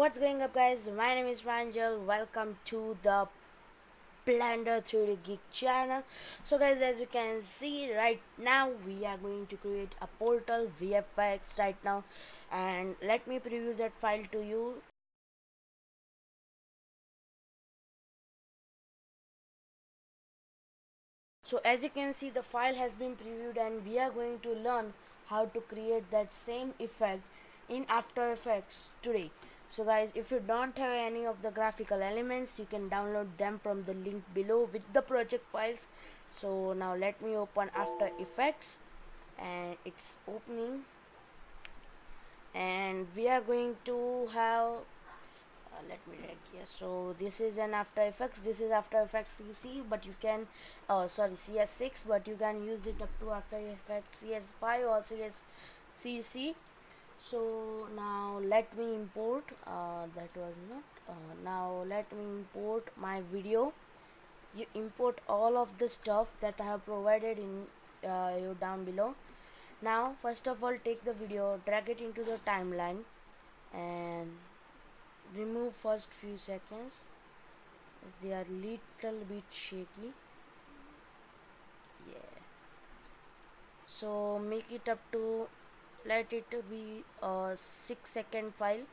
What's going up, guys? My name is Pranjal. Welcome to the Blender 3D Geek channel. So guys, as you can see right now, we are going to create a portal VFX right now, and let me preview that file to you. So as you can see, the file has been previewed, and we are going to learn how to create that same effect in After Effects today. So guys, if you don't have any of the graphical elements, you can download them from the link below with the project files. So now let me open After Effects, and it's opening, and we are going to have let me check here. So this is an After Effects. This is After Effects CC, but you can sorry, CS6, but you can use it up to After Effects CS5 or CC. So now let me import that was not now let me import my video. You import all of the stuff that I have provided in you down below. Now first of all, take the video, drag it into the timeline, and remove first few seconds as they are little bit shaky. Yeah, so make it up to, let it be a 6-second file.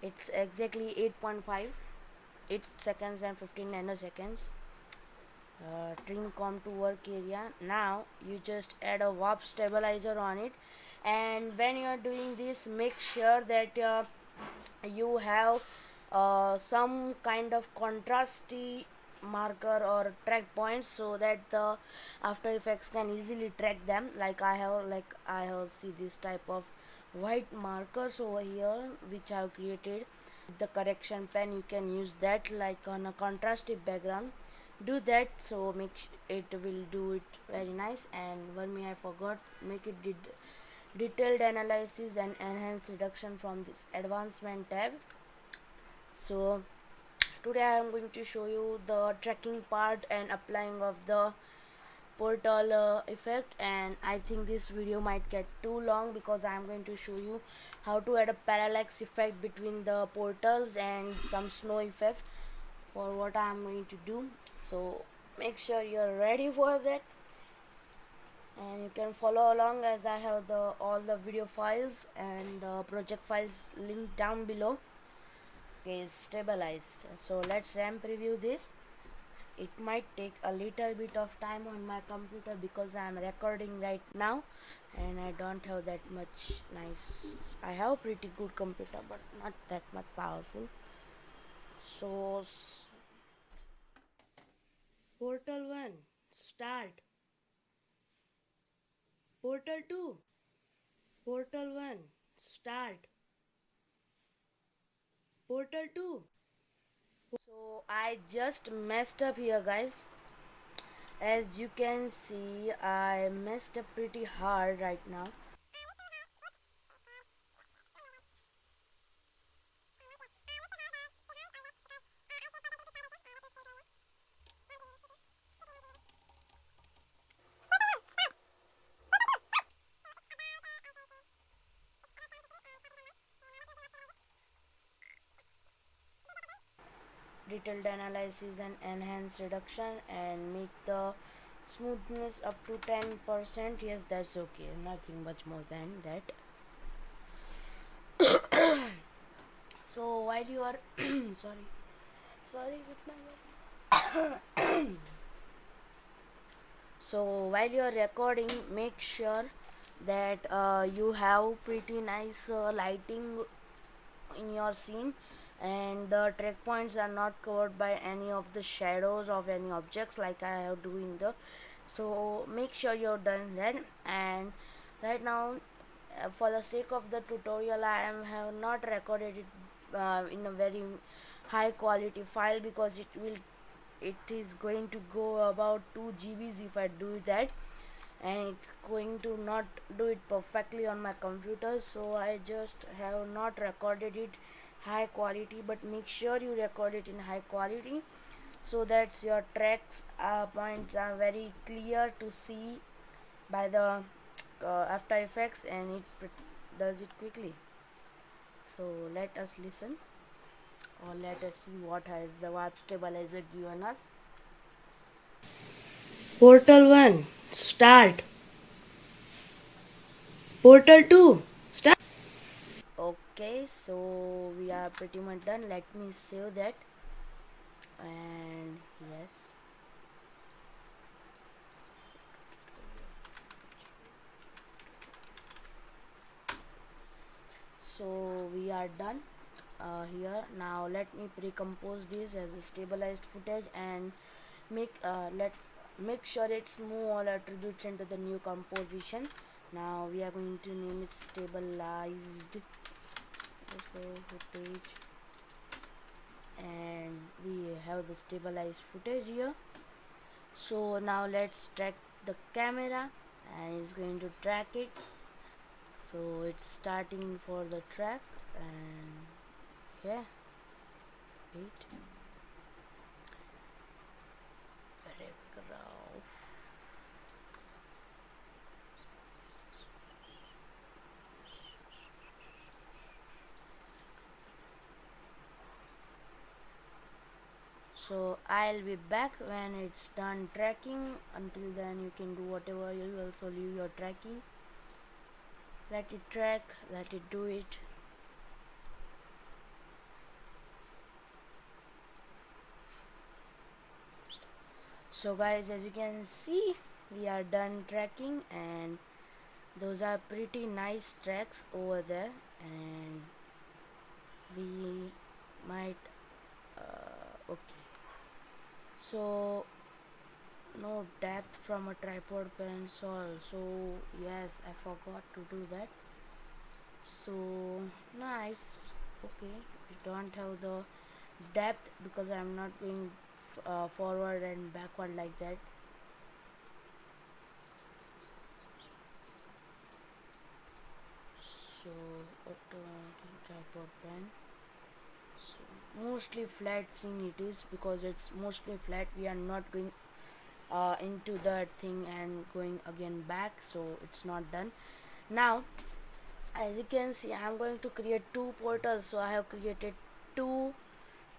It's exactly 8.5 8 seconds and 15 nanoseconds. Trim comb to work area. Now you just add a warp stabilizer on it, and when you are doing this, make sure that you have some kind of contrasty marker or track points, so that the After Effects can easily track them. Like I have see this type of white markers over here which I have created. The correction pen, you can use that like on a contrasty background. Do that, so it will do it very nice. And one me I forgot, make it detailed analysis and enhanced reduction from this advancement tab. So today I am going to show you the tracking part and applying of the portal effect, and I think this video might get too long because I am going to show you how to add a parallax effect between the portals and some snow effect for what I am going to do. So make sure you're ready for that, and you can follow along as I have the all the video files and the project files linked down below. Okay, stabilized. So let's RAM preview this. It might take a little bit of time on my computer because I am recording right now and I don't have that much nice. I have pretty good computer but not that much powerful. So portal 1 start, portal 2, portal 1 start, portal 2. So I just messed up here, guys. As you can see, I messed up pretty hard right now. Detailed analysis and enhance reduction, and make the smoothness up to 10%. Yes, that's okay, nothing much more than that. So while you are sorry with my so while you are recording, make sure that you have pretty nice lighting in your scene, and the track points are not covered by any of the shadows of any objects like I have doing the. So make sure you're done that. And right now, for the sake of the tutorial, I have not recorded it in a very high quality file because it is going to go about 2 GBs if I do that, and it's going to not do it perfectly on my computer. So I just have not recorded it high quality, but make sure you record it in high quality so that your tracks points are very clear to see by the After Effects, and it does it quickly. So let us listen. or let us see what has the warp stabilizer given us. Portal 1 start. Portal 2 start. Okay, so we are pretty much done. Let me save that. And yes, so we are done here. Now let me pre-compose this as a stabilized footage and let's make sure it's move all attributes into the new composition. Now we are going to name it stabilized footage, and we have the stabilized footage here. So now let's track the camera, and it's going to track it. So it's starting for the track, and yeah, wait, paragraph. So I'll be back when it's done tracking. Until then you can do whatever. You also leave your tracking, let it track, let it do it. So guys, as you can see, we are done tracking, and those are pretty nice tracks over there, and we might okay, so no depth from a tripod pencil. So yes, I forgot to do that. So nice. Okay, we don't have the depth because I'm not going forward and backward like that. So automatic tripod pen, so mostly flat scene it is, because it's mostly flat. We are not going into that thing and going again back, so it's not done. Now as you can see, I'm going to create two portals. So I have created two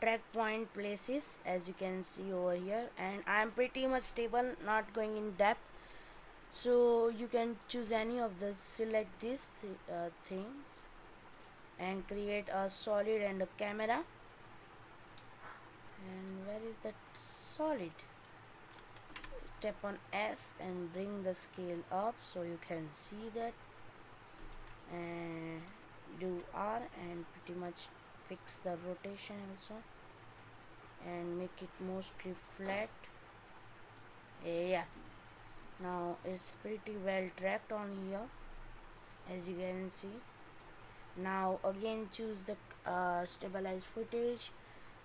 track point places, as you can see over here, and I'm pretty much stable, not going in depth. So you can choose any of the select these things and create a solid and a camera. And where is that solid? Tap on S and bring the scale up so you can see that, and do R and pretty much fix the rotation also and make it mostly flat. Yeah, now it's pretty well tracked on here, as you can see. Now again choose the stabilized footage,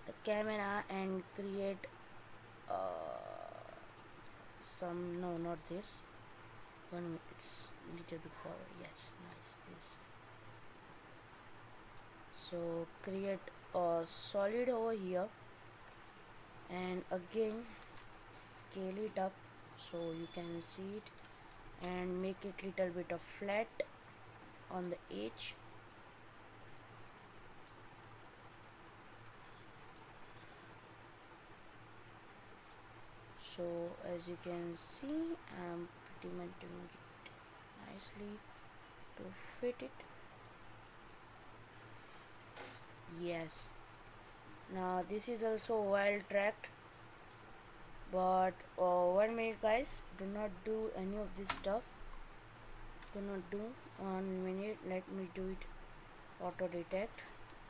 the camera, and create some, no, not this one, it's little bit forward. Yes, nice, this. So create a solid over here, and again scale it up so you can see it, and make it little bit of flat on the edge. So as you can see, I'm pretty much doing it nicely to fit it. Yes, now this is also well tracked, but 1 minute guys, do not do any of this stuff. Do not do 1 minute, let me do it auto detect.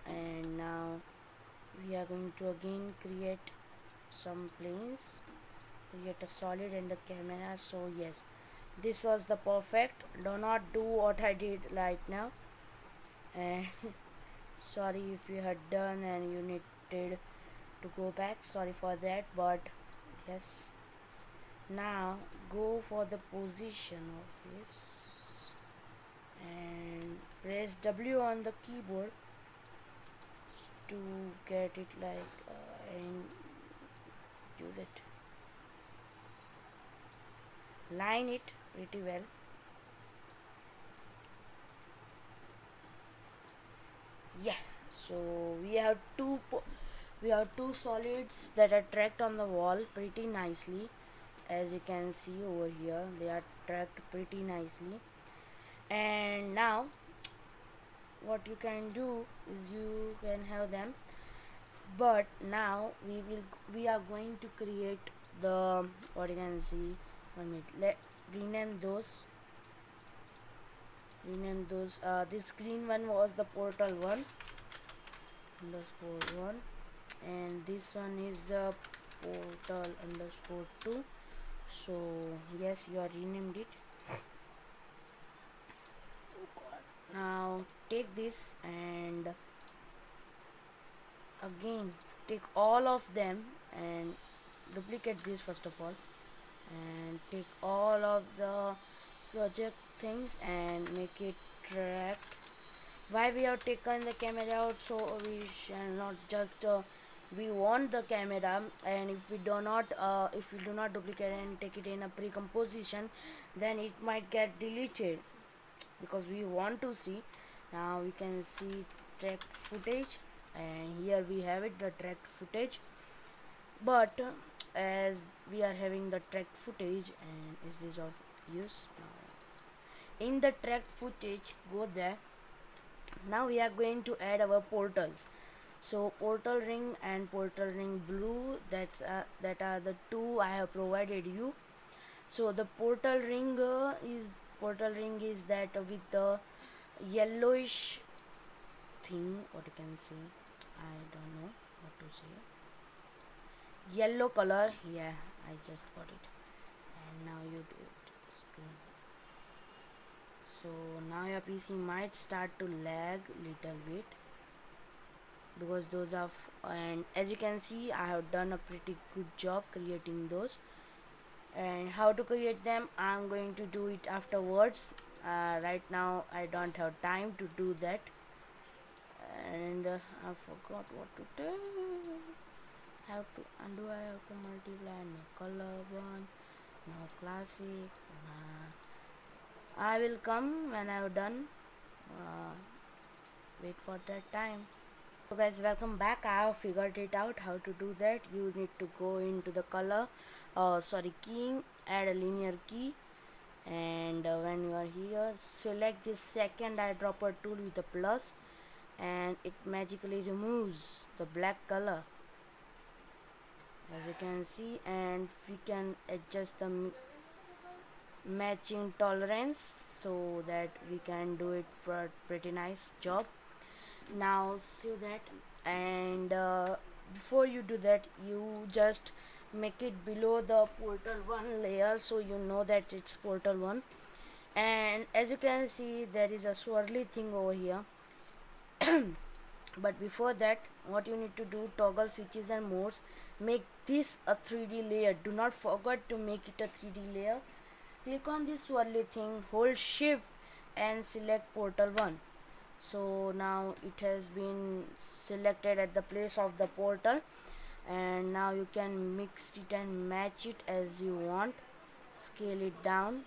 And now we are going to again create some planes, create a solid and a camera. So yes, this was the perfect. Do not do what I did right now, and sorry if you had done and you needed to go back, sorry for that. But yes, now go for the position of this and press W on the keyboard to get it like and do that, line it pretty well. Yeah, So we have two solids that are tracked on the wall pretty nicely. As you can see over here, they are tracked pretty nicely. And now what you can do is you can have them, but now we are going to create the, what you can see, 1 minute, let rename those. This green one was the portal 1 underscore 1, and this one is the portal underscore 2. So yes, you are renamed it. Now take this and again take all of them and duplicate this first of all, and take all of the project things and make it track. Why we have taken the camera out? So we shall not just we want the camera, and if we do not duplicate and take it in a pre-composition, then it might get deleted, because we want to see. Now we can see tracked footage, and here we have it, the tracked footage. But as we are having the tracked footage, and is this of use? In the tracked footage, go there. Now we are going to add our portals. So portal ring and portal ring blue, that are the two I have provided you. So the portal ring is that with the yellowish thing, what you can say, I don't know what to say, yellow color. Yeah, I just got it. And now you do it screen. So now your PC might start to lag little bit, because those are and as you can see, I have done a pretty good job creating those. And how to create them, I'm going to do it afterwards. Right now I don't have time to do that, and I forgot what to tell. Have to undo, I have to multiply, no color one, no classic. I will come when I have done. Wait for that time. So guys, welcome back. I have figured it out how to do that. You need to go into the color, keying, add a linear key, and when you are here, select this second eyedropper tool with the plus, and it magically removes the black color, as you can see. And we can adjust the matching tolerance, so that we can do it for pretty nice job. Now see that, and before you do that, you just make it below the portal 1 layer, so you know that it's portal 1. And as you can see, there is a swirly thing over here. But before that, what you need to do, toggle switches and modes, make this a 3D layer. Do not forget to make it a 3D layer. Click on this swirly thing, hold shift and select portal 1. So now it has been selected at the place of the portal, and now you can mix it and match it as you want. Scale it down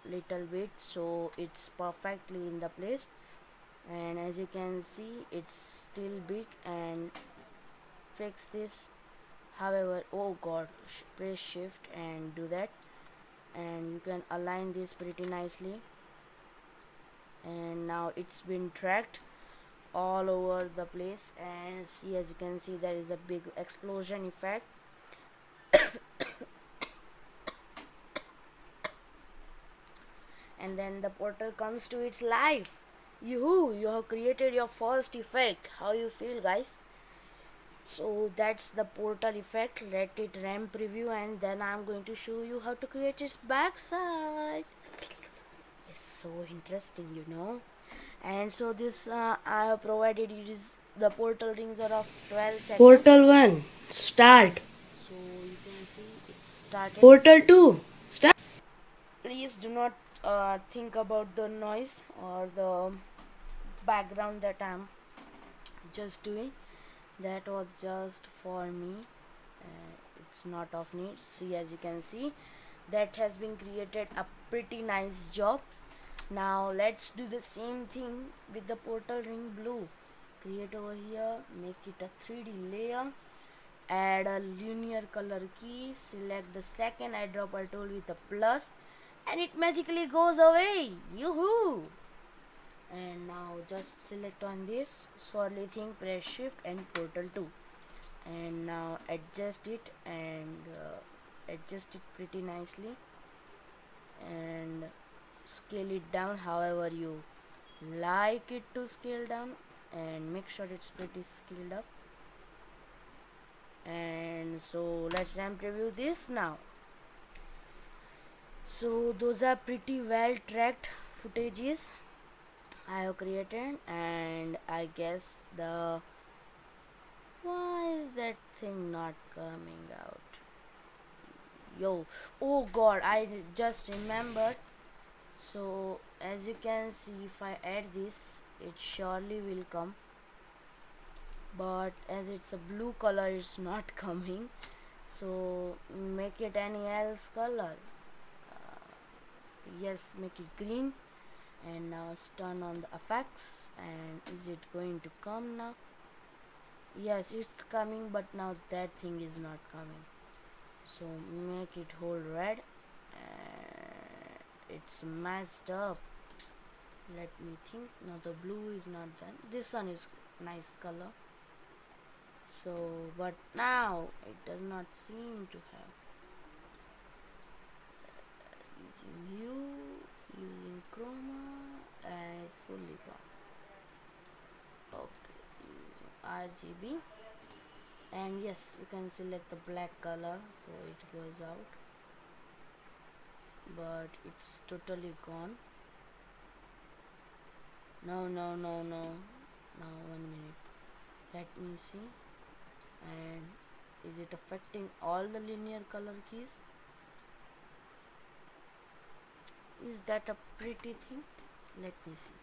little bit so it's perfectly in the place, and as you can see, it's still big. And fix this. However, oh god, press shift and do that, and you can align this pretty nicely. And now it's been tracked all over the place, and see, as you can see, there is a big explosion effect. And then the portal comes to its life. You have created your first effect. How you feel, guys? So that's the portal effect. Let it RAM preview, and then I'm going to show you how to create its backside. It's so interesting. And so this I have provided you is the portal rings are of 12 seconds. Portal 1 start. So you can see it started. Portal 2 start. Please do not think about the noise or the background that I'm just doing. That was just for me. It's not of need. See, as you can see, that has been created a pretty nice job. Now let's do the same thing with the portal ring blue. create over here, make it a 3D layer, add a linear color key, select the second eyedropper tool with a plus, and it magically goes away. Yoo-hoo! And now just select on this swirly thing, press shift and portal 2, and now adjust it and adjust it pretty nicely and scale it down however you like it to scale down, and make sure it's pretty scaled up. And so let's ramp review this now. So those are pretty well tracked footages I have created, and I guess the why is that thing not coming out? Yo, oh god, I just remembered. So as you can see, if I add this, it surely will come, but as it's a blue color, it's not coming. So make it any else color. Yes, make it green, and now turn on the effects. And is it going to come now? Yes, it's coming, but now that thing is not coming. So make it whole red, and it's messed up. Let me think. Now the blue is not done. This one is nice color. So but now it does not seem to have. Using hue, using chroma, and it's fully gone. Okay, using RGB, and yes, you can select the black color so it goes out, but it's totally gone. No, now 1 minute, let me see. And is it affecting all the linear color keys? Is that a pretty thing? Let me see.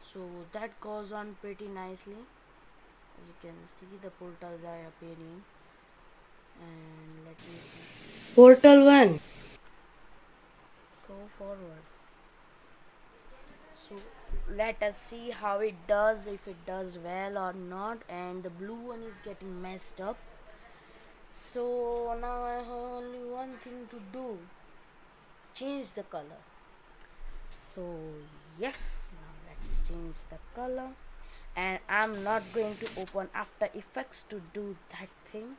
So that goes on pretty nicely. As you can see, the portals are appearing, and let me see. Portal 1. Go forward. So let us see how it does, if it does well or not. And the blue one is getting messed up. So now I have only one thing to do, change the color. So yes, now let's change the color, and I'm not going to open After Effects to do that thing,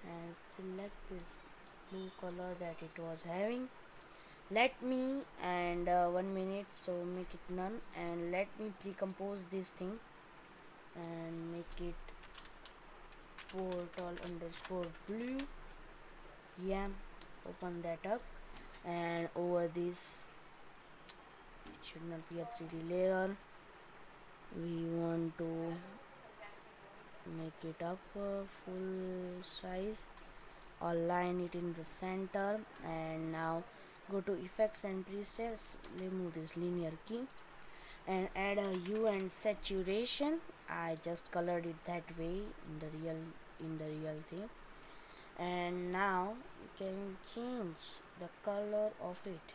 and select this blue color that it was having. Let me, and 1 minute, so make it none, and let me decompose this thing and make it portal underscore blue. Yeah, open that up, and over this, it should not be a 3D layer. We want to make it up full size, align it in the center, and now go to effects and presets, remove this linear key, and add a hue and saturation. I just colored it that way in the real thing, and now you can change the color of it.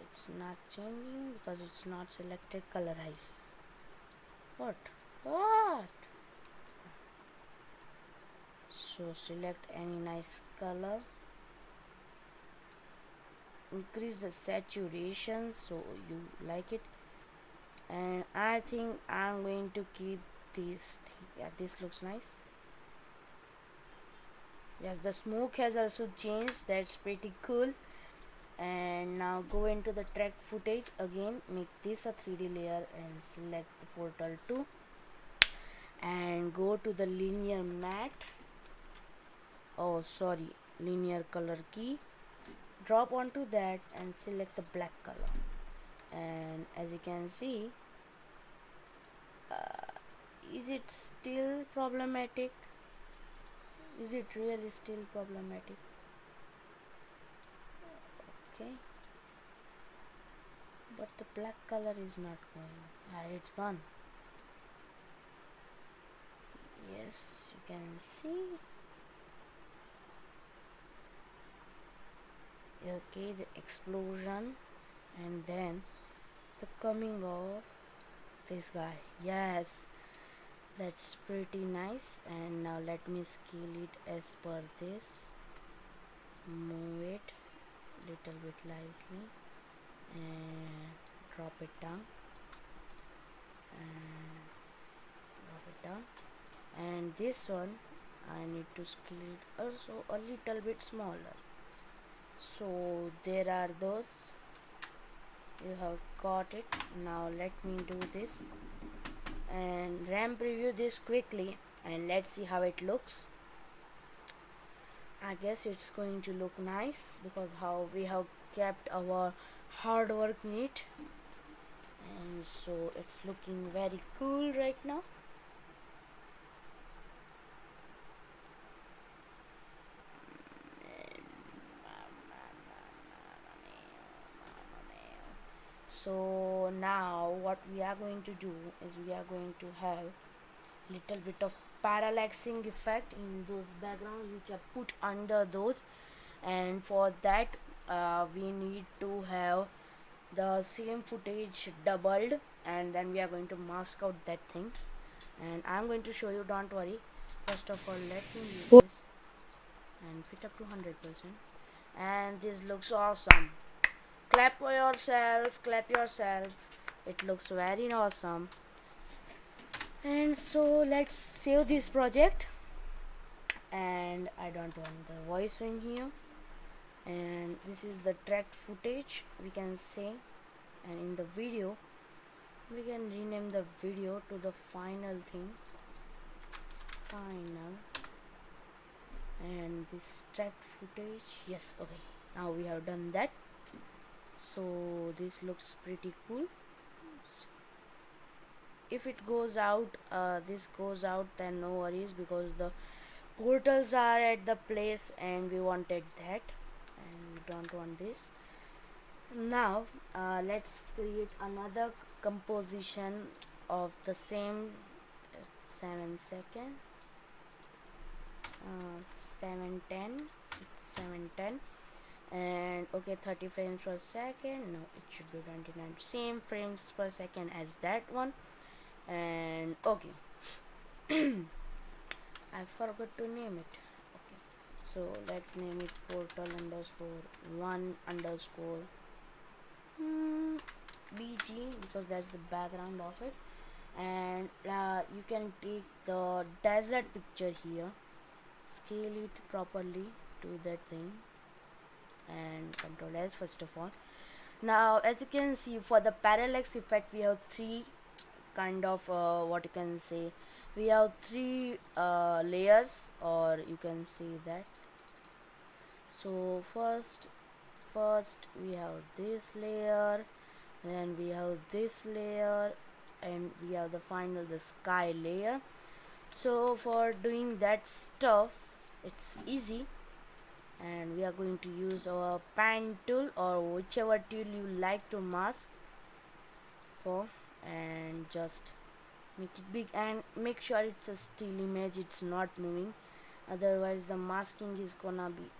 It's not changing because it's not selected colorize. What? So select any nice color, increase the saturation so you like it, and I think I'm going to keep this thing. Yeah, this looks nice. Yes, the smoke has also changed, that's pretty cool. And now go into the track footage again, make this a 3D layer, and select the portal 2, and go to the linear matte, linear color key, drop onto that and select the black color. And as you can see, is it still problematic? Is it really still problematic? Okay, but the black color is not going. It's gone. Yes, you can see. Okay, the explosion, and then the coming of this guy. Yes, that's pretty nice. And now let me scale it as per this. Move it little bit lightly and drop it down and drop it down. And this one I need to scale it also a little bit smaller. So there are those. You have got it. Now let me do this and RAM preview this quickly and let's see how it looks. I guess it's going to look nice because how we have kept our hard work neat, and so it's looking very cool right now. So now what we are going to do is we are going to have little bit of parallaxing effect in those backgrounds which are put under those, and for that we need to have the same footage doubled, and then we are going to mask out that thing, and I'm going to show you, don't worry. First of all, let me use this and fit up to 100%, and this looks awesome. Clap for yourself, clap yourself. It looks very awesome. And so let's save this project, and I don't want the voice in here, and this is the tracked footage we can say, and in the video we can rename the video to the final thing, final, and this tracked footage. Yes, okay, now we have done that. So this looks pretty cool. If it goes out, this goes out, then no worries because the portals are at the place and we wanted that, and we don't want this. Now let's create another composition of the same 7 seconds, 710, it's 710, and okay, 30 frames per second. No, it should be 29, same frames per second as that one. And okay, I forgot to name it. Okay, so let's name it portal underscore 1 underscore BG because that's the background of it. And you can take the desert picture here, scale it properly to that thing, and Control S first of all. Now as you can see, for the parallax effect we have three kind of what you can say, we have three layers, or you can say that. So first we have this layer, then we have this layer, and we have the final, the sky layer. So for doing that stuff, it's easy, and we are going to use our pen tool or whichever tool you like to mask for, and just make it big and make sure it's a still image, it's not moving, otherwise the masking is gonna be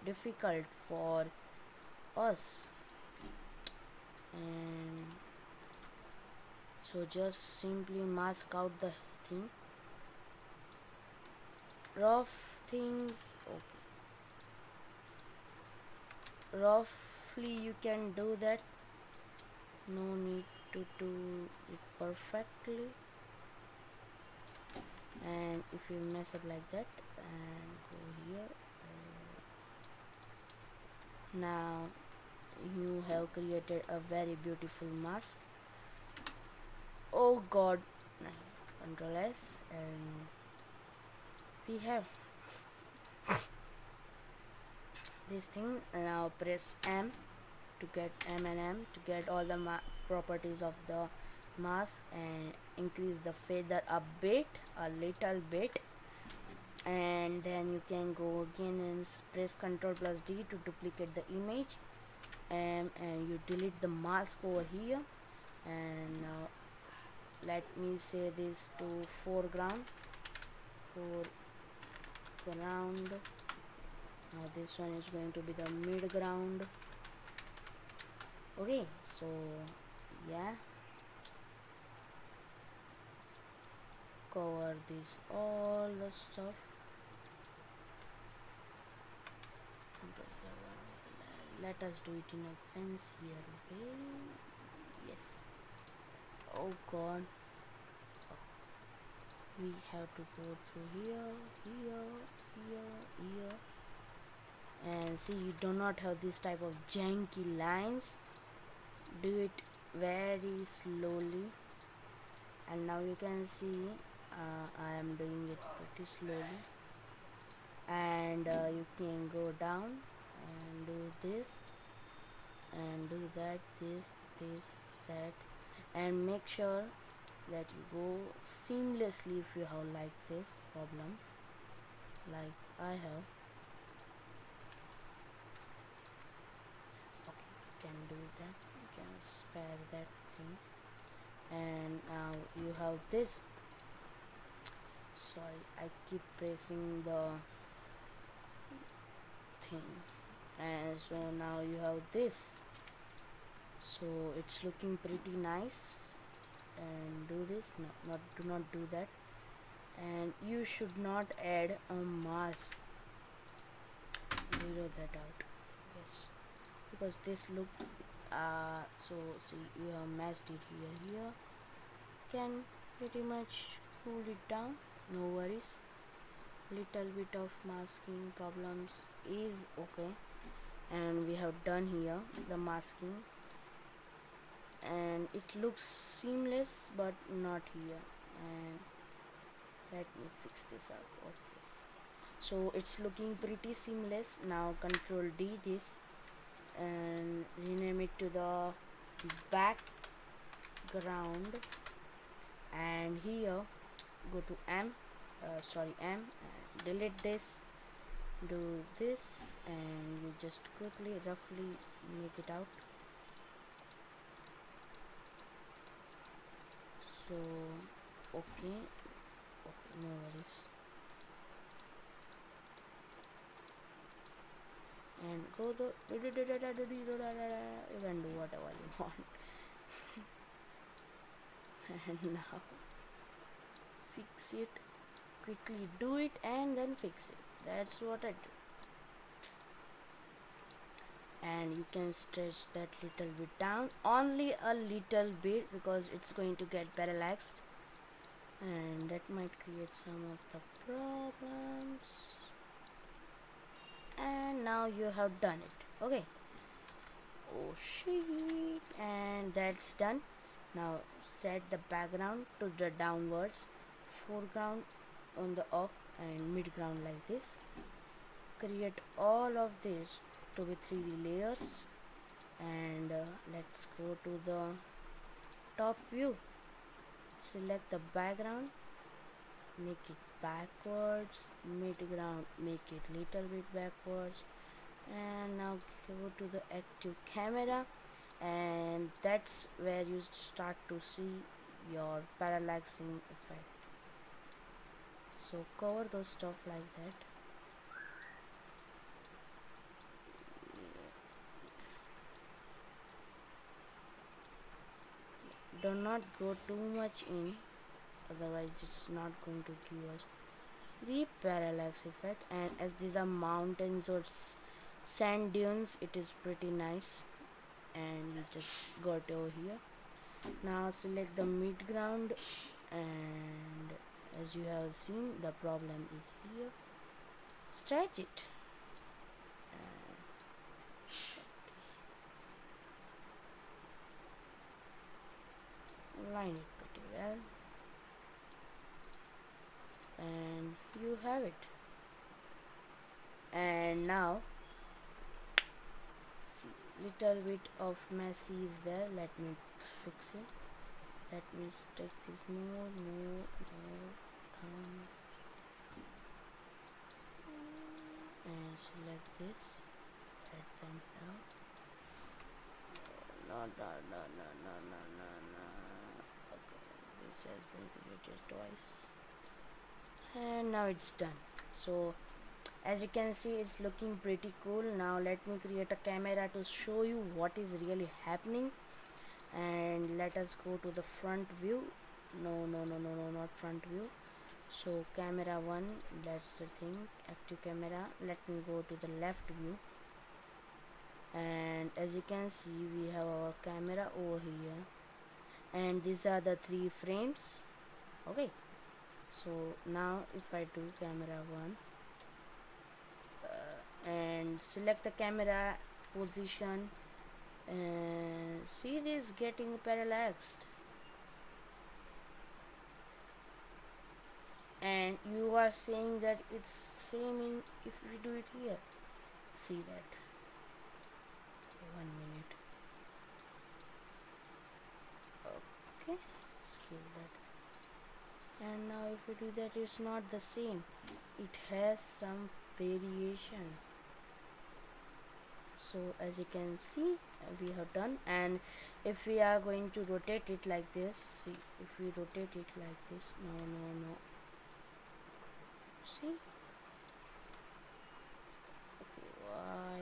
difficult for us. And so just simply mask out the thing, rough things. Okay, roughly you can do that, no need to do it perfectly. And if you mess up like that and go here, now you have created a very beautiful mask. Oh god, Control S, and we have this thing. Now press M to get M and M to get all the properties of the mask, and increase the feather a bit, a little bit, and then you can go again and press Ctrl plus D to duplicate the image, and you delete the mask over here. And now let me say this to foreground. Now this one is going to be the mid ground. Okay, so yeah, cover this all the stuff. Let us do it in a fancier way. Yes. Oh god, we have to go through here, here, here, and see, you do not have this type of janky lines. Do it very slowly, and now you can see I am doing it pretty slowly, and you can go down and do this and do that, this, that, and make sure that you go seamlessly if you have like this problem like I have. Okay, you can do that, you can spare that thing, and now you have this. Sorry, I keep pressing the thing, and so now you have this, so it's looking pretty nice. And do this, no, not do not do that, and you should not add a mask. Zero that out, yes, because this look so see, you have masked it here, can pretty much cool it down, no worries. Little bit of masking problems is okay, and we have done here the masking, and it looks seamless but not here. And let me fix this up. Okay, so it's looking pretty seamless. Now control D this and rename it to the background, and here go to M, M, delete this, do this, and you just quickly roughly make it out. So okay, no worries, and go the you can do whatever you want. And now fix it, quickly do it and then fix it. That's what I do. And you can stretch that little bit down, only a little bit, because it's going to get parallaxed and that might create some of the problems. And now you have done it. Okay, oh shit, and that's done. Now set the background to the downwards, foreground on the up, and midground like this. Create all of this to be 3D layers, and let's go to the top view. Select the background, make it backwards, midground make it little bit backwards, and now go to the active camera, and that's where you start to see your parallaxing effect. So cover those stuff like that. Do not go too much in, otherwise it's not going to give us the parallax effect. And as these are mountains or sand dunes, it is pretty nice, and you just got over here. Now select the midground, and as you have seen, the problem is here. Stretch it, line it pretty well, and you have it. And now see, little bit of messy is there, let me fix it. Let me stick this more down, and select this, let them down. No. Okay, this has been created twice, and now it's done. So as you can see, it's looking pretty cool. Now let me create a camera to show you what is really happening, and let us go to the front view. No, not front view. So camera 1, that's the thing, active camera. Let me go to the left view, and as you can see we have our camera over here, and these are the 3 frames. Okay, so now if I do camera 1 and select the camera position, and see this getting parallaxed, and you are saying that it's same in if we do it here. See that, 1 minute. Okay, skip that. And now if we do that, it's not the same, it has some variations. So as you can see, we have done. And if we are going to rotate it like this, see, if we rotate it like this, no, see, y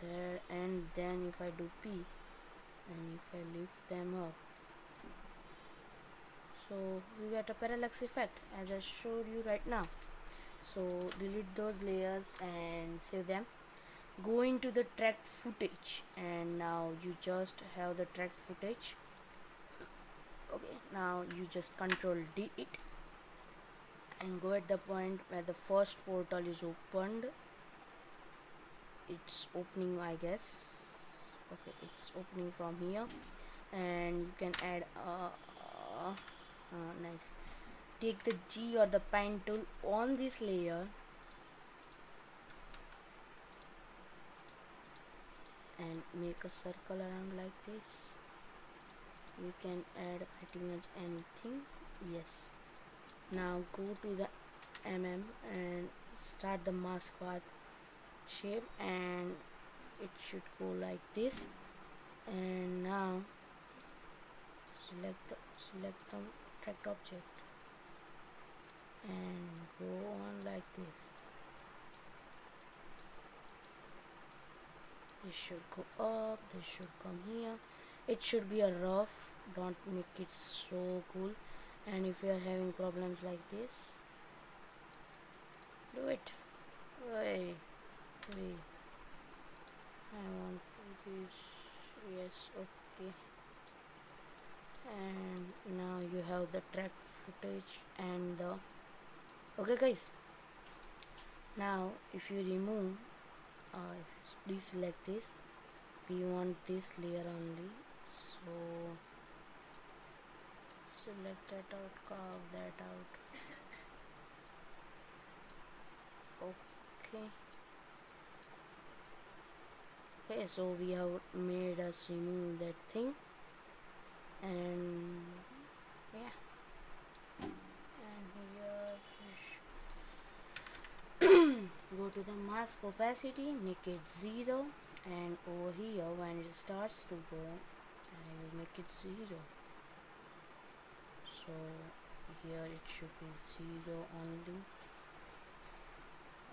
z, and then if I do p and if I lift them up, so we get a parallax effect as I showed you right now. So delete those layers and save them. Go into the tracked footage, and now you just have the tracked footage. Okay, now you just control D it and go at the point where the first portal is opened. It's opening, I guess. Okay, it's opening from here, and you can add nice. Take the G or the pen tool on this layer and make a circle around like this. You can add pretty much anything. Yes, now go to the mm and start the mask path shape, and it should go like this. And now select the tracked object and go on like this. This should go up, this should come here. It should be a rough, don't make it so cool. And if you are having problems like this, do it. Wait, I want this. Yes, okay. And now you have the track footage and the okay guys. Now if you remove if you deselect this, we want this layer only, so select that out, carve that out. Okay, so we have made us remove that thing, and yeah, and here go to the mask opacity, make it 0, and over here when it starts to go, I will make it 0. So here it should be 0 only.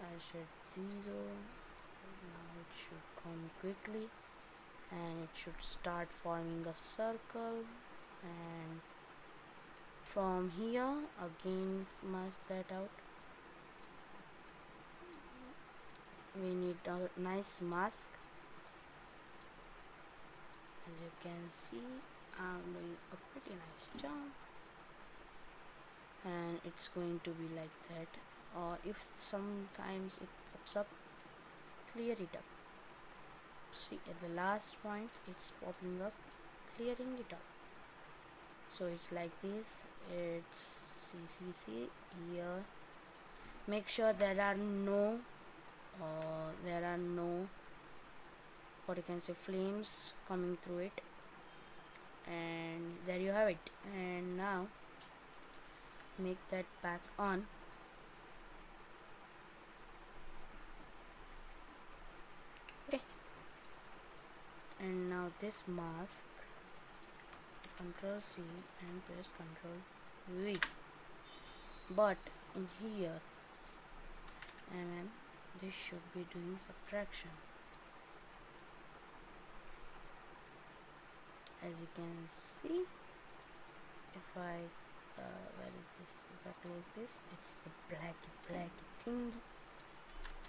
I said 0. Now it should come quickly, and it should start forming a circle, and from here again mask that out. We need a nice mask. As you can see, I'm doing a pretty nice job, and it's going to be like that. Or if sometimes it pops up, clear it up. See, at the last point it's popping up, clearing it up. So it's like this. It's CCC here. Make sure there are no what you can say flames coming through it, and there you have it. And now make that back on. Okay, and now this mask, Ctrl C and press Ctrl V, but in here this should be doing subtraction. As you can see, if I where is this? If I close this, it's the blacky thing.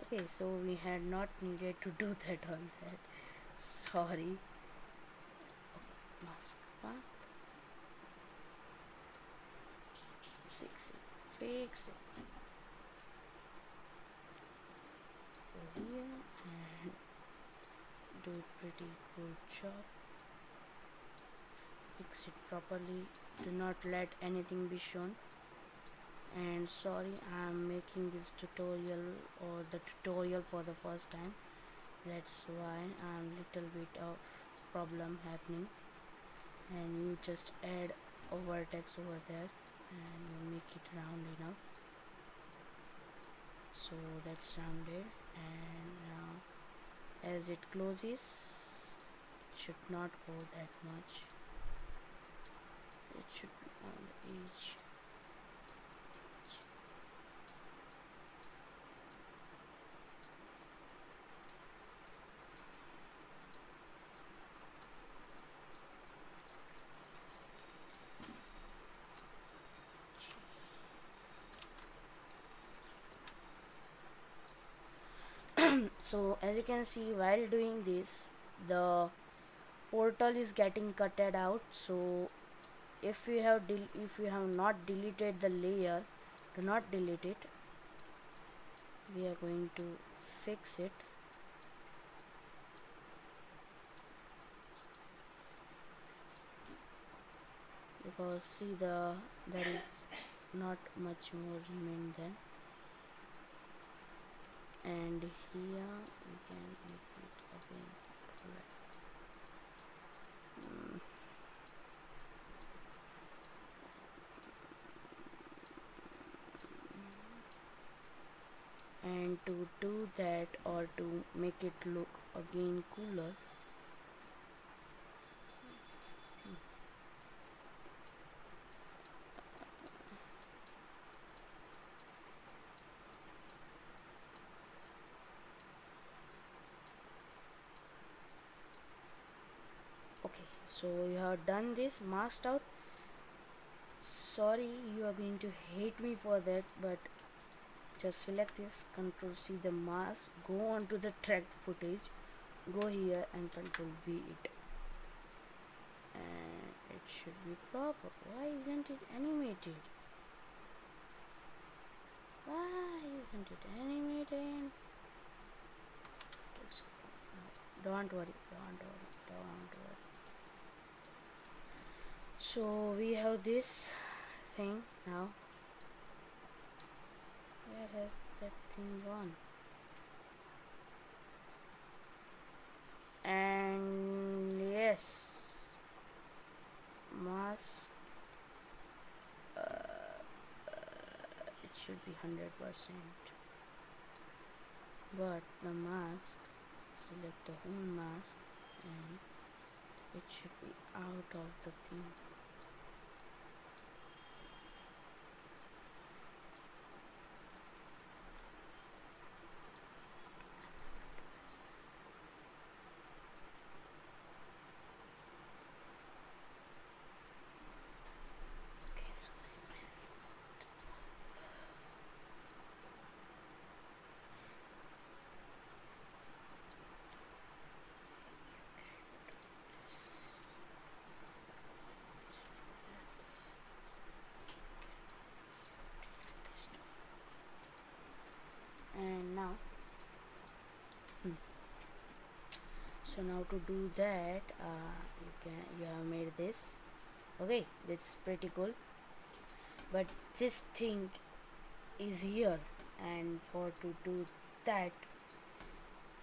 Okay, so we had not needed to do that on that. Sorry. Okay, mask path. Fix it. Go here and do a pretty cool job. Fix it properly. Do not let anything be shown. And sorry, I'm making this tutorial or the tutorial for the first time. That's why I'm little bit of problem happening. And you just add a vertex over there and you make it round enough. So that's rounded, and now as it closes, it should not go that much. It should be on the edge. So as you can see, while doing this, the portal is getting cutted out. So if you have not deleted the layer, do not delete it. We are going to fix it. Because see, there is not much more remain then. And here we can make it again correct. And to do that, or to make it look again cooler, okay, so you have done this masked out. Sorry, you are going to hate me for that, but just select this, control C the mask, go on to the tracked footage, go here and control V it, and it should be proper. Why isn't it animated? Why isn't it animated? Don't worry. So we have this thing now. Where has that thing gone? And yes, mask. It should be 100%. But the mask, select the whole mask, and it should be out of the thing. Okay, so I missed. And now, so now to do that, you have made this. Okay, that's pretty cool. But this thing is here, and for to do that,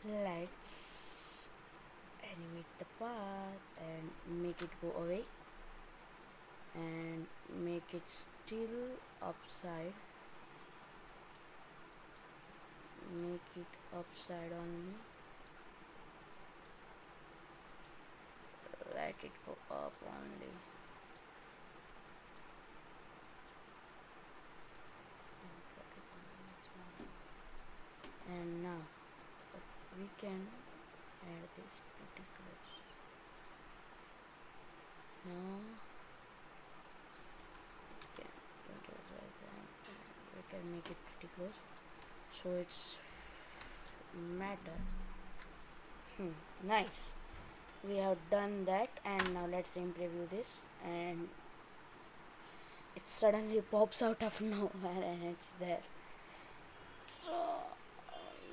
let's animate the path and make it go away and make it still upside. Make it upside only. Let it go up only. And now we can add this pretty close. Now we can can make it pretty close so it's matter. Nice, we have done that, and now let's preview this, and it suddenly pops out of nowhere and it's there. So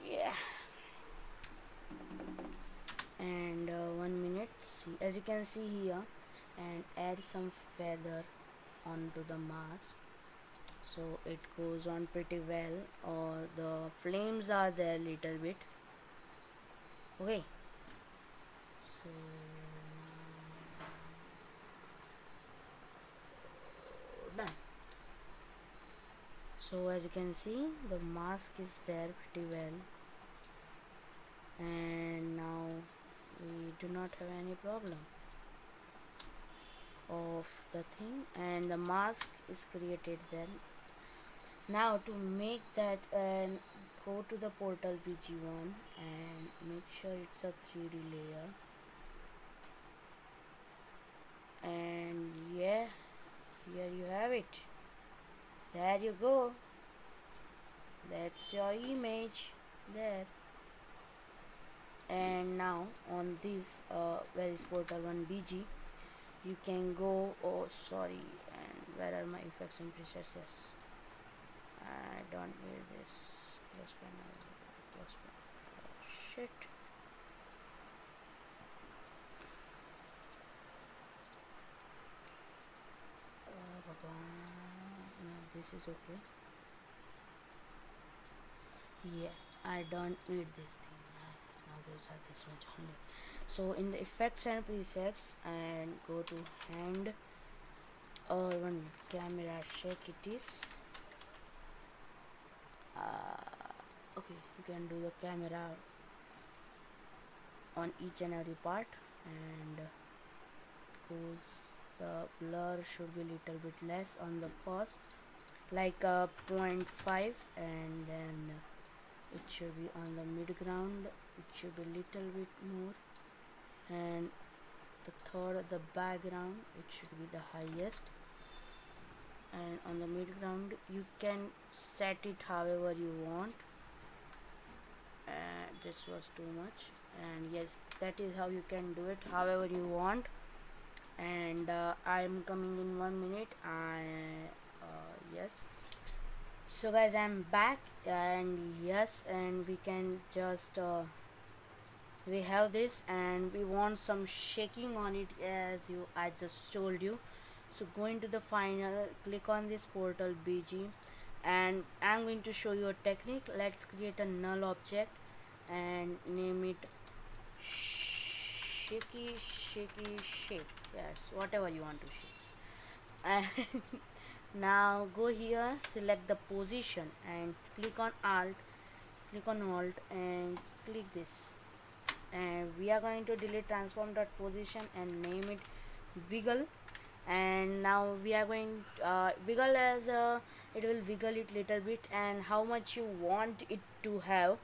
yeah, and 1 minute, see, as you can see here, and add some feather onto the mask so it goes on pretty well, or the flames are there little bit. Okay, so done. So as you can see, the mask is there pretty well, and now we do not have any problem of the thing, and the mask is created then. Now to make that, and go to the portal bg1 and make sure it's a 3D layer, and yeah, here you have it. There you go, that's your image there. And now on this where is portal 1 bg, you can go, oh sorry, and where are my effects and presets? Yes, I don't need this. Close panel, close panel. Oh, shit. No, this is okay. Yeah, I don't need this thing. Nice. Now these are this much 100. So in the effects and presets, and go to hand or one camera shake it is. Okay, you can do the camera on each and every part, and goes, the blur should be little bit less on the first, like a 0.5, and then it should be on the mid ground, it should be little bit more, and the third, the background, it should be the highest, and on the mid ground you can set it however you want. This was too much, and yes, that is how you can do it however you want. And I'm coming in 1 minute. Yes, so guys, I'm back, and yes, and we can just we have this, and we want some shaking on it, as I just told you. So go into the final, click on this portal bg, and I'm going to show you a technique. Let's create a null object and name it shaky shake. Yes, whatever you want to shake. And now go here, select the position, and click on alt, and click this, and we are going to delete transform dot position and name it wiggle. And now we are going wiggle as it will wiggle it little bit, and how much you want it to have,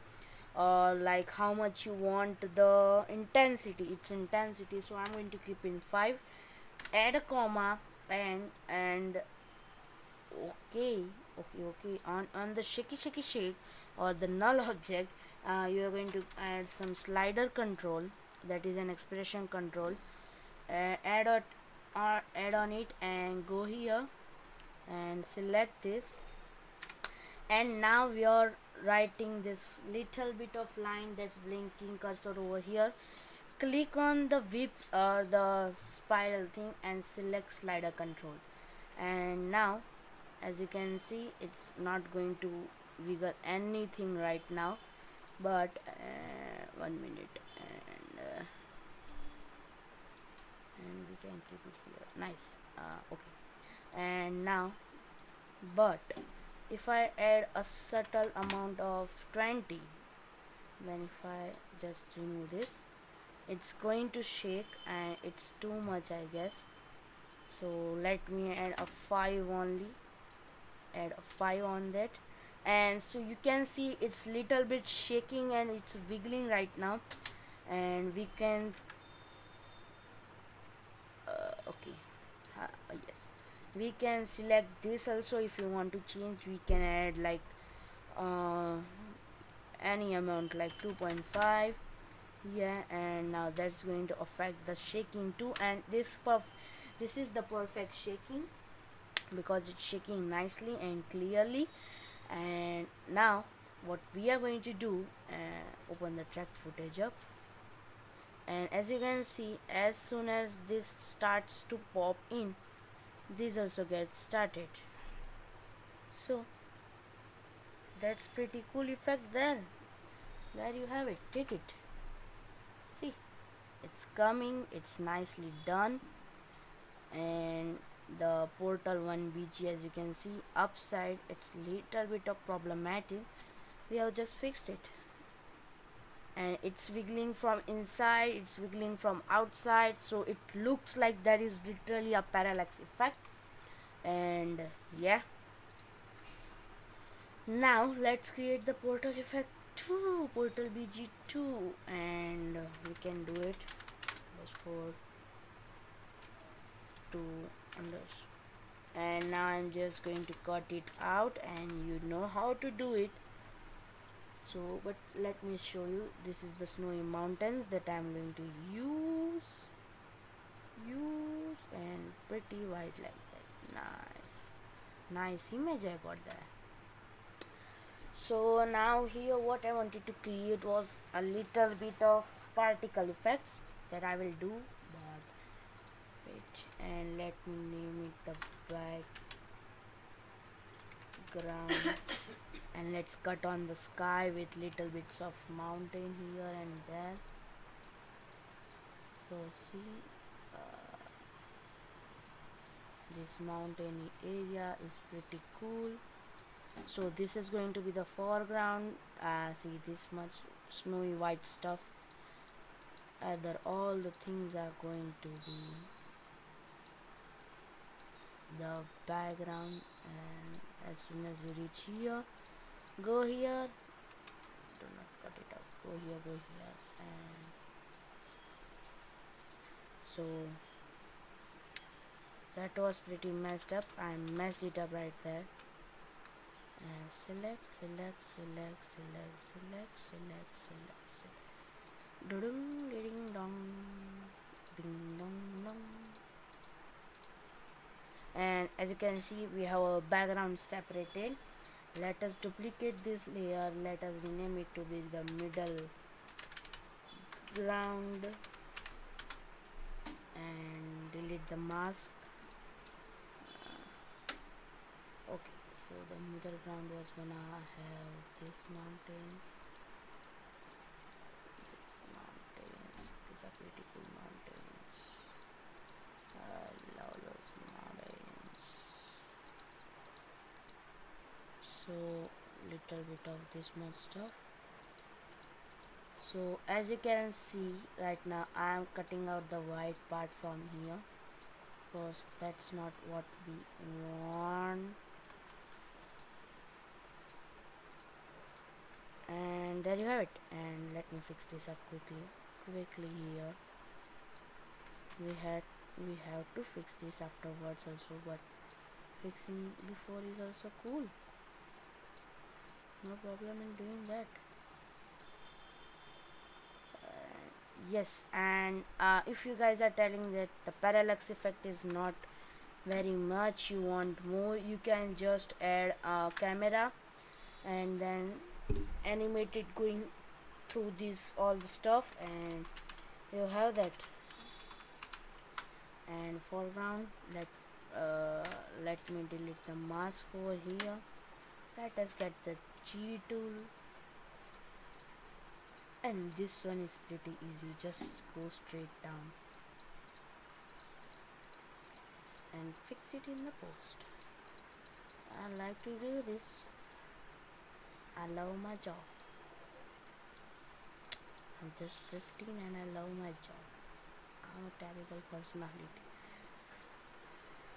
like how much you want the intensity, its intensity. So I'm going to keep in 5, add a comma, and okay, on the shaky shake or the null object, you are going to add some slider control, that is an expression control. Add on it, and go here and select this, and now we are writing this little bit of line that's blinking cursor over here. Click on the whip or the spiral thing and select slider control, and now as you can see, it's not going to wiggle anything right now, but 1 minute, and we can keep it here. Nice. Okay, and now, but if I add a subtle amount of 20, then if I just remove this, it's going to shake, and it's too much, I guess. So let me add a 5 only, add a 5 on that, and so you can see it's little bit shaking and it's wiggling right now, and we can okay, yes, We can select this also. If you want to change, we can add like uh, any amount like 2.5. Yeah, and now that's going to affect the shaking too, and this is the perfect shaking because it's shaking nicely and clearly. And now what we are going to do, open the track footage up, and as you can see, as soon as this starts to pop in, this also gets started. So that's pretty cool effect. There you have it. Take it. See, it's coming, it's nicely done. And the portal 1 BG, as you can see upside, it's little bit of problematic. We have just fixed it, and it's wiggling from inside, it's wiggling from outside, so it looks like there is literally a parallax effect. And yeah, now let's create the portal effect 2, portal BG2, and we can do it just for 2 unders. And now I'm just going to cut it out, and you know how to do it. So but let me show you. This is the snowy mountains that I'm going to use and pretty white like that. Nice image I got there. So now here what I wanted to create was a little bit of particle effects that I will do. But wait, and let me name it the background. And let's cut on the sky with little bits of mountain here and there. So see, this mountainy area is pretty cool. So this is going to be the foreground. See this much snowy white stuff. Either all the things are going to be the background. And as soon as you reach here, go here, do not cut it up, go here, and so that was pretty messed up. I messed it up right there. And select. Ding ding dong, ding dong dong. And as you can see, we have a background separated. Let us duplicate this layer. Let us rename it to be the middle ground, and delete the mask. Okay, so the middle ground was gonna have these mountains. These are pretty cool mountains. I love those mountains. So little bit of this much stuff. So as you can see right now, I am cutting out the white part from here because that's not what we want. And there you have it. And let me fix this up quickly here. We have to fix this afterwards also, but fixing before is also cool. No problem in doing that. Yes, and if you guys are telling that the parallax effect is not very much, you want more, you can just add a camera and then animate it going through this all the stuff, and you have that. And foreground, let me delete the mask over here. Let us get the G tool, and this one is pretty easy. Just go straight down and fix it in the post. I like to do this. I love my job. I'm just 15 and I love my job. I'm a terrible personality.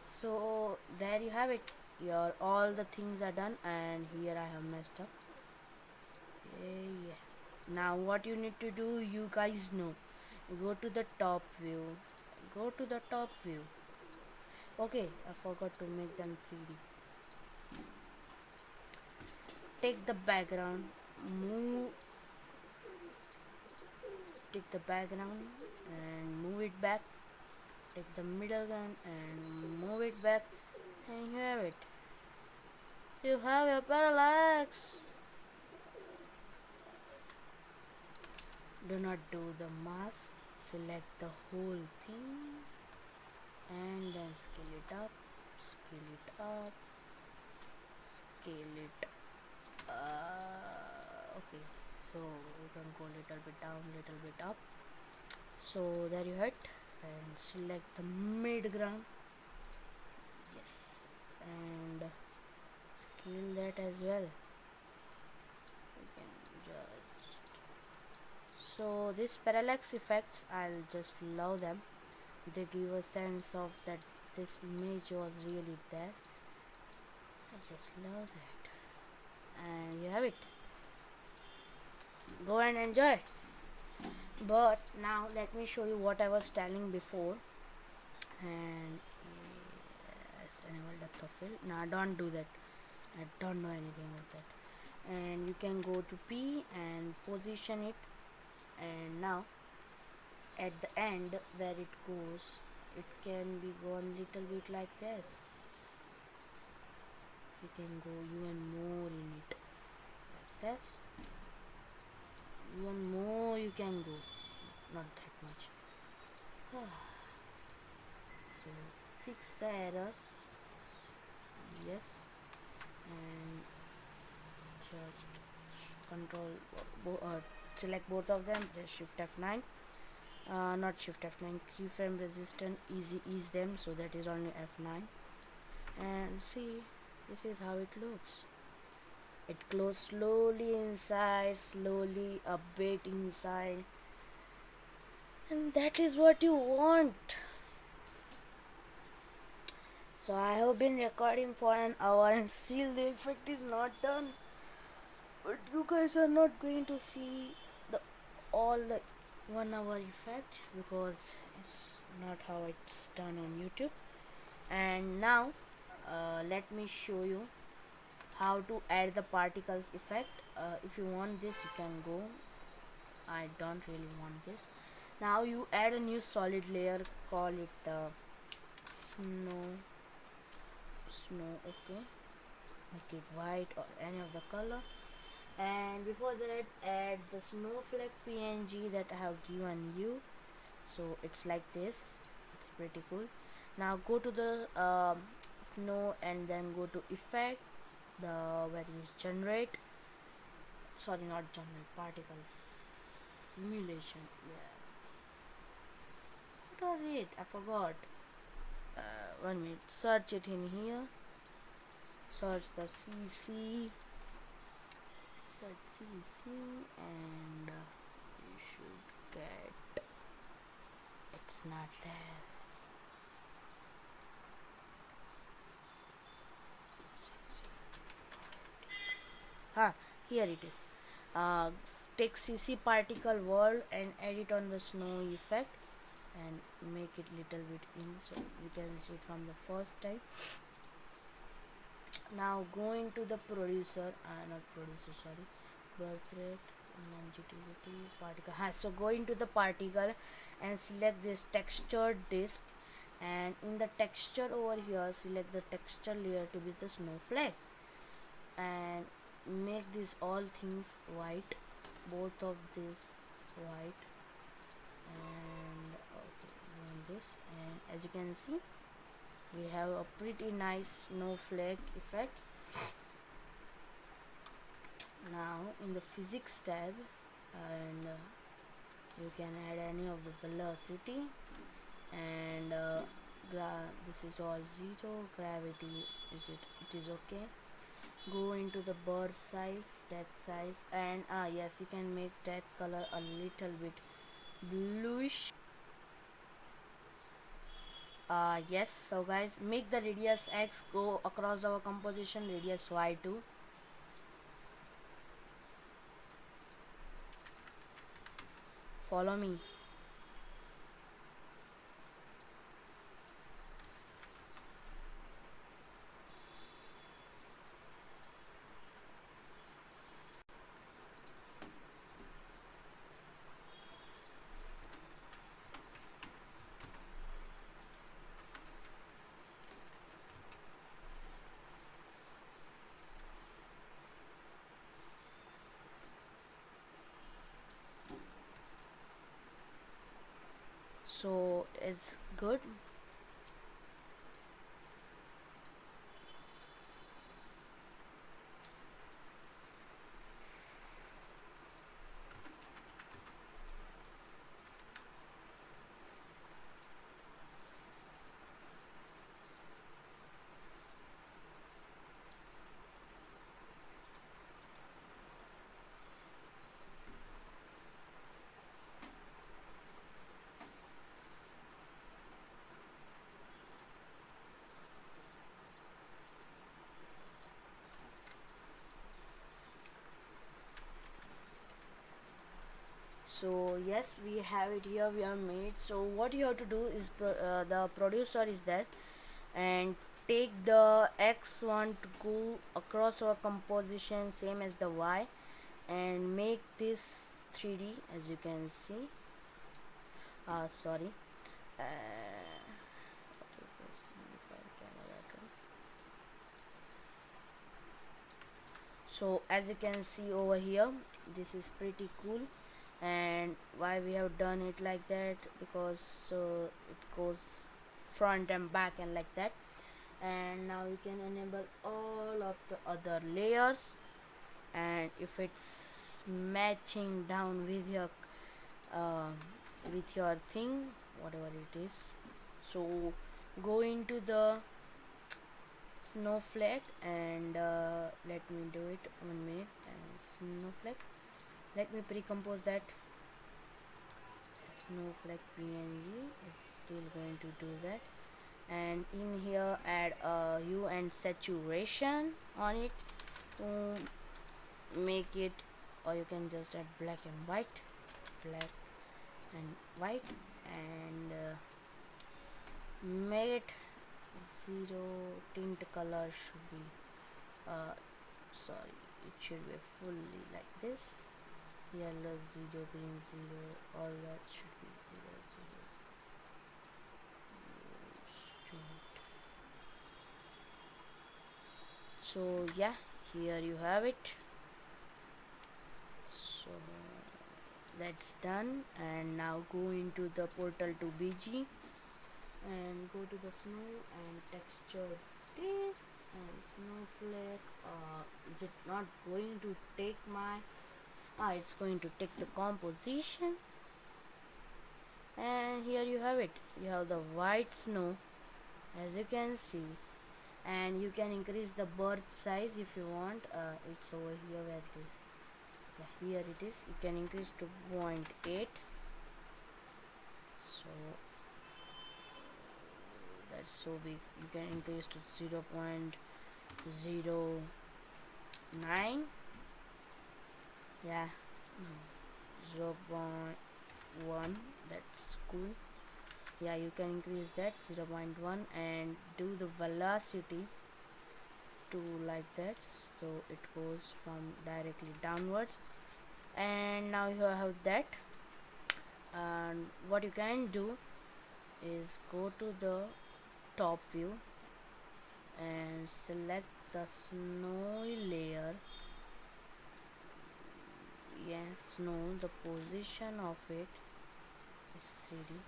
So there you have it. Your all the things are done, and here I have messed up. Yeah. Now what you need to do, you guys know. Go to the top view. Okay, I forgot to make them 3D. Take the background, move, take the background and move it back. Take the middle ground and move it back, and you have it. You have your parallax. Do not do the mask. Select the whole thing and then scale it up, scale it up, scale it. Okay, so we can go little bit down, little bit up. So there you hit and select the mid ground. Yes, and scale that as well. We can just so these parallax effects, I'll just love them. They give a sense of that this image was really there. I just love that. And you have it. Go and enjoy. But now let me show you what I was telling before. And yes, enable depth of field. Now don't do that. I don't know anything of that. And you can go to P and position it. And now at the end where it goes, it can be gone little bit like this. You can go even more in it like this. Even more you can go, not that much. So fix the errors, yes, and just control select both of them, press shift F9, not shift F9, keyframe resistant, ease them, so that is only F9. And see, this is how it looks. It glows slowly inside, slowly a bit inside, and that is what you want. So I have been recording for an hour and still the effect is not done. But you guys are not going to see the all the 1 hour effect because it's not how it's done on YouTube. And now let me show you how to add the particles effect. If you want this, you can go. I don't really want this. Now you add a new solid layer, call it the snow. Okay, make it white or any of the color. And before that, add the snowflake png that I have given you. So it's like this. It's pretty cool. Now go to the snow and then go to effect, the where is generate, sorry, not generate, particles simulation. Yeah, what was it? I forgot. 1 minute. Search it in here. Search the CC. Search CC and you should get. It's not there. Here it is. Take CC particle world and edit on the snow effect and make it little bit in so you can see it from the first time. Now go into the producer, not producer, sorry, birth rate, longevity, particle. So go into the particle and select this textured disk, and in the texture over here select the texture layer to be the snowflake and make these all things white, both of these white, and okay, this, and as you can see we have a pretty nice snowflake effect. Now in the physics tab, and you can add any of the velocity, and this is all 0, gravity it is okay. Go into the bird size, death size, and yes, you can make death color a little bit bluish. Yes, so guys, make the radius X go across our composition, radius Y too. Follow me. So it's good. So yes, we have it here, we have made. So what you have to do is the producer is there, and take the x1 to go across our composition same as the y, and make this 3D as you can see. Sorry, what is this? Modify camera tool. So as you can see over here, this is pretty cool. And why we have done it like that, because it goes front and back and like that. And now you can enable all of the other layers, and if it's matching down uh, with your thing, whatever it is. So go into the snowflake, and let me do it 1 minute. And snowflake, let me pre-compose that. Snowflake png is still going to do that. And in here add a hue and saturation on it to make it, or you can just add black and white, black and white, and make it zero. Tint color should be sorry, it should be fully like this. Yellow 0, green 0, all that should be 0 0. So yeah, here you have it. So that's done, and now go into the portal to bg, and go to the snow and texture this, and snowflake. Is it not going to take my it's going to take the composition, and here you have it. You have the white snow as you can see, and you can increase the bird size if you want. It's over here where it is. Yeah, here it is. You can increase to 0.8. So that's so big. You can increase to 0.09. Yeah, 0.1. That's cool. Yeah, you can increase that 0.1 and do the velocity to like that, so it goes from directly downwards. And now you have that. And what you can do is go to the top view and select the snowy layer. Yes, snow, the position of it is 3D.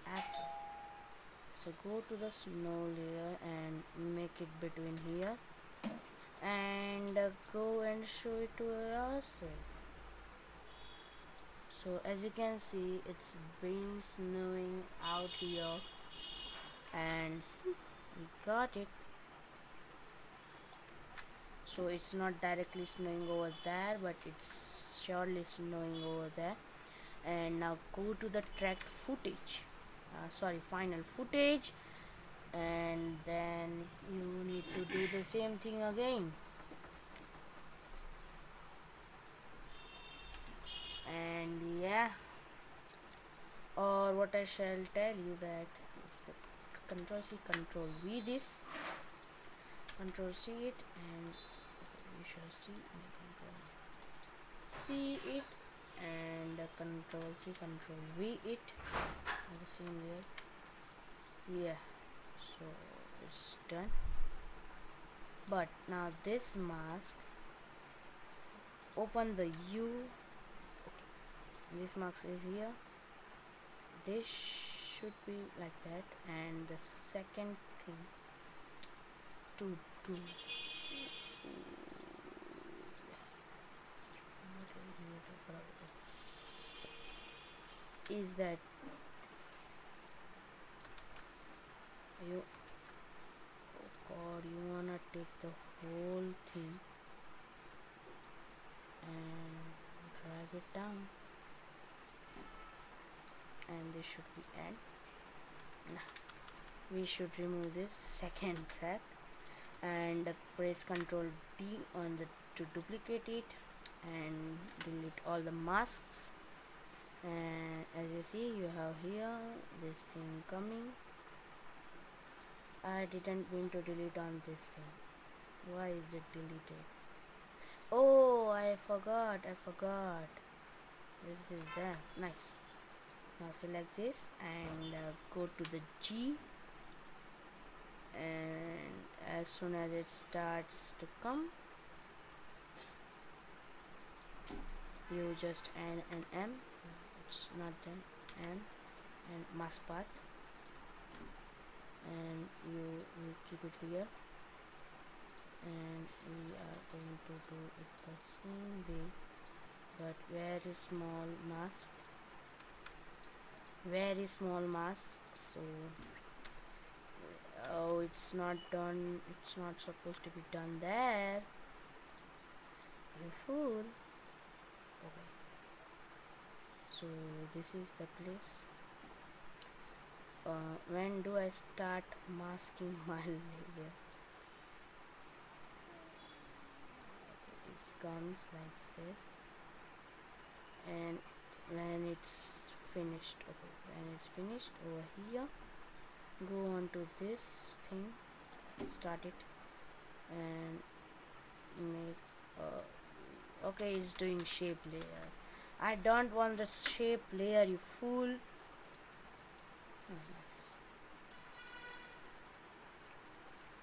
After, so go to the snow layer and make it between here, and go and show it to yourself. So as you can see, it's been snowing out here, and see, we got it. So it's not directly snowing over there, but it's surely snowing over there. And now go to the tracked footage, final footage, and then you need to do the same thing again. And yeah, or what I shall tell you that is the control C control V this, control C it, and you shall see, and control C it, and control C control V it in the same way. Yeah, so it's done. But now this mask, open the U. Okay, This marks is here. This should be like that, and the second thing to do is that you, oh god, you wanna take the whole thing and drag it down, and this should be end. Nah, we should remove this second track and press Ctrl D on the to duplicate it and delete all the masks. And as you see, you have here this thing coming. I didn't mean to delete on this thing. Why is it deleted? Oh, I forgot. This is there. Nice. Now select this and go to the G, and as soon as it starts to come, you just add an M. It's not done. M and mask path, and we keep it here, and we are going to do it the same way, but very small mask, so oh, it's not done, it's not supposed to be done there, you fool. Okay, so this is the place. When do I start masking my layer? It comes like this, and when it's finished, okay, when it's finished, over here, go on to this thing, start it, and make okay, it's doing shape layer. I don't want the shape layer, you fool. Nice.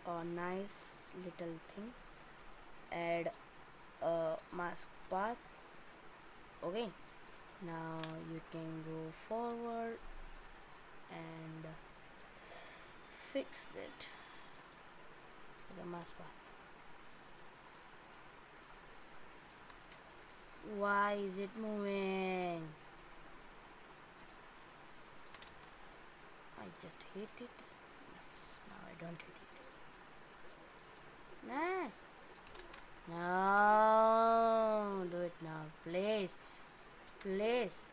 A nice little thing. Add a mask path. Okay, now you can go forward and fix it, the mask path. Why is it moving? I just hit it. Nice. Now I don't hit it. Nah. No, do it now, please. Nice.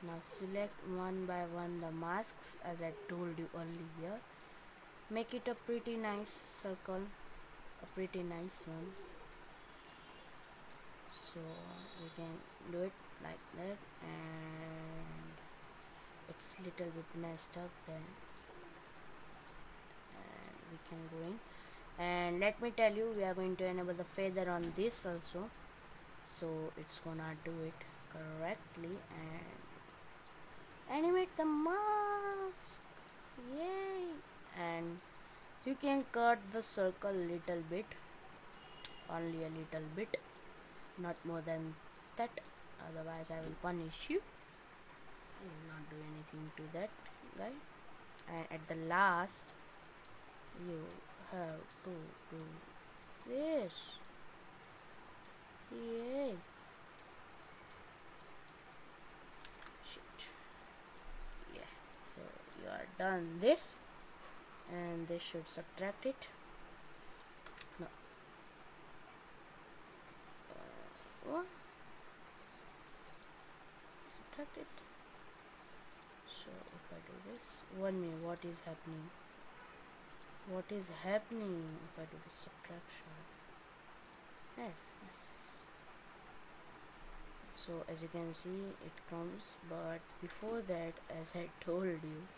Now select one by one the masks as I told you earlier. Make it a pretty nice circle, a pretty nice one. So we can do it like that, and it's little bit messed up then, and we can go in. And let me tell you, we are going to enable the feather on this also, so it's gonna do it correctly and animate the mask. Yay! And you can cut the circle little bit, only a little bit, not more than that, otherwise I will punish you. I will not do anything to that guy. And at the last, you have to do this. Yay! Shit. Yeah, so you are done this, and this should subtract it. No. What? Subtract it. So if I do this, 1 minute, what is happening? What is happening if I do the subtraction? Yeah, nice. So as you can see, it comes, but before that, as I told you,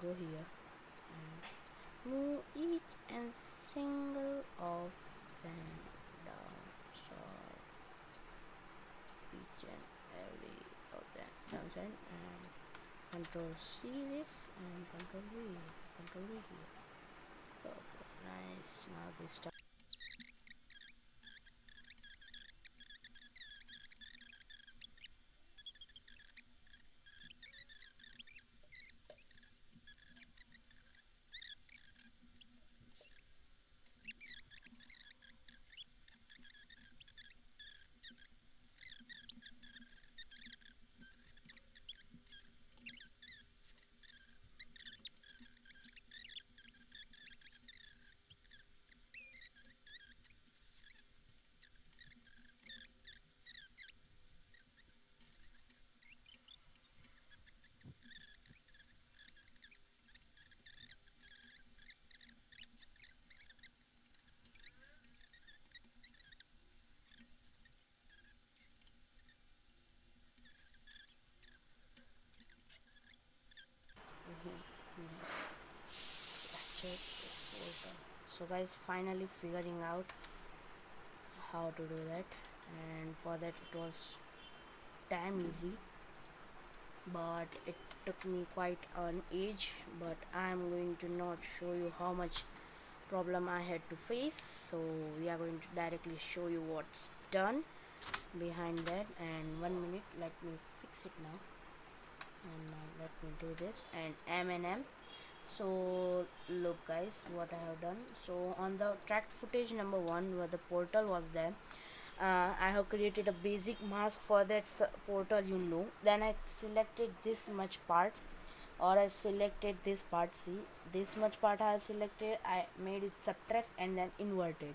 go here and move each and single of them down. So each and every of them down, and Control C this and Control V here. Okay, nice. Now this time So guys, finally figuring out how to do that, and for that it was damn easy, but it took me quite an age. But I'm going to not show you how much problem I had to face, so we are going to directly show you what's done behind that. And 1 minute, let me fix it now, and now let me do this and M. So look guys, what I have done. So on the track footage number 1, where the portal was there, I have created a basic mask for that portal, then I selected this much part, or I selected this part. See, this much part I have selected, I made it subtract and then inverted.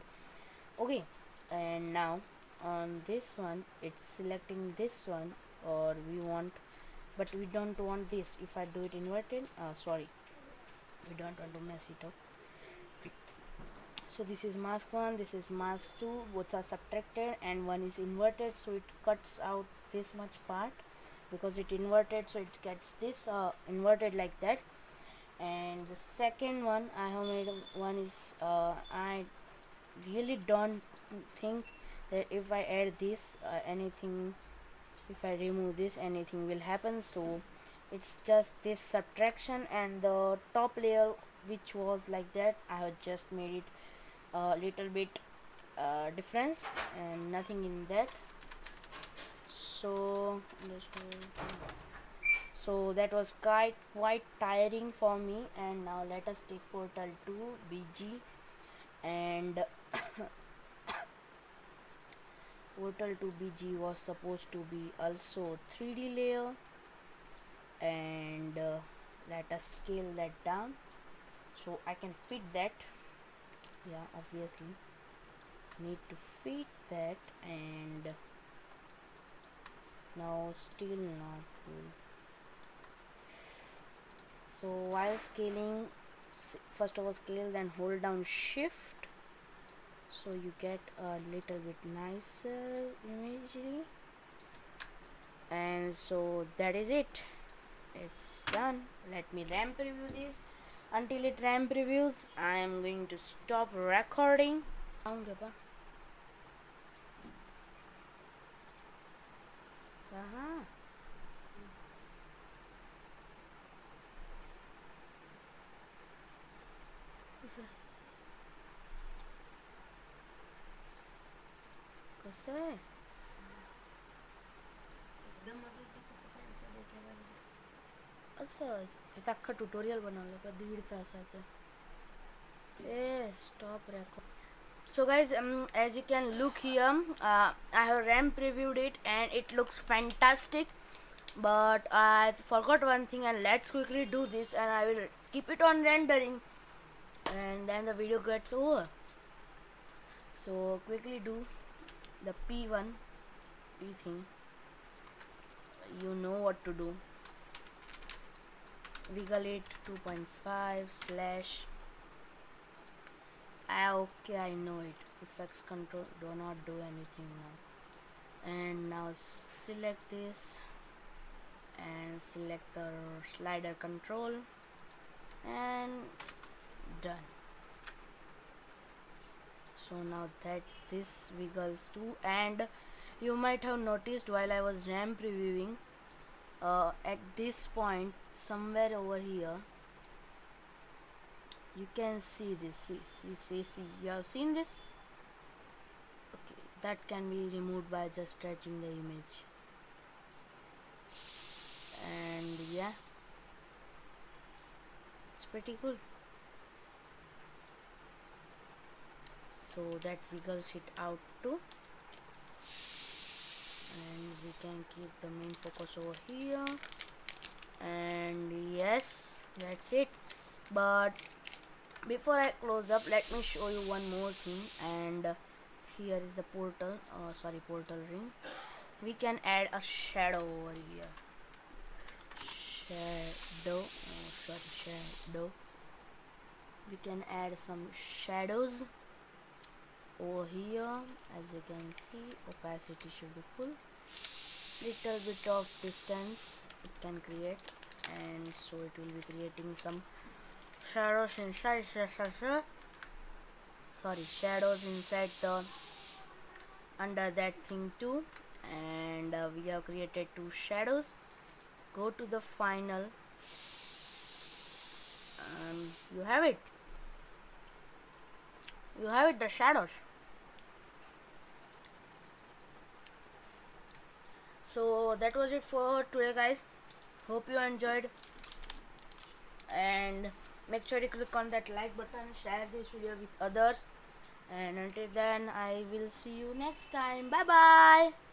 Okay, and now on this one it's selecting this one, or we want, but we don't want this. If I do it inverted, sorry, we don't want to mess it up. So this is mask 1, this is mask 2, both are subtracted and one is inverted, so it cuts out this much part because it inverted, so it gets this inverted like that. And the second one I have made one is I really don't think that if I add this anything, if I remove this, anything will happen. So it's just this subtraction, and the top layer which was like that, I have just made it a little bit difference and nothing in that. So that was quite tiring for me. And now let us take portal 2 BG, and portal 2 BG was supposed to be also 3D layer, and let us scale that down so I can fit that. Yeah, obviously need to fit that, and now still not good. So while scaling, first of all scale, then hold down shift, so you get a little bit nicer imagery. And so that is it, it's done. Let me RAM preview this. Until it RAM previews, I am going to stop recording. कसं आहे एकदम असंच हे अख्खं tutorial बनवलं का 1.5 तासाचं. ए stop record. So guys, as you can look here, I have RAM previewed it and it looks fantastic, but I forgot one thing, and let's quickly do this, and I will keep it on rendering and then the video gets over. So quickly do the P1 P thing. You know what to do. Wiggle it 2.5 slash. Okay, I know it. Effects control, do not do anything now. And now select this and select the slider control, and done. So now that this wiggles too, and you might have noticed while I was RAM previewing, at this point somewhere over here you can see this. See, you have seen this. Okay, that can be removed by just stretching the image, and yeah, it's pretty cool. So that wiggles it out too, and we can keep the main focus over here, and yes, that's it. But before I close up, let me show you one more thing. And here is the portal, portal ring. We can add a shadow over here. Shadow. We can add some shadows over here. As you can see, opacity should be full. Little bit of distance it can create, and so it will be creating some shadows inside. shadows inside the under that thing too, and we have created two shadows. Go to the final, you have it. You have it, the shadows. So that was it for today, guys. Hope you enjoyed, and make sure you click on that like button, share this video with others, and until then I will see you next time. Bye bye.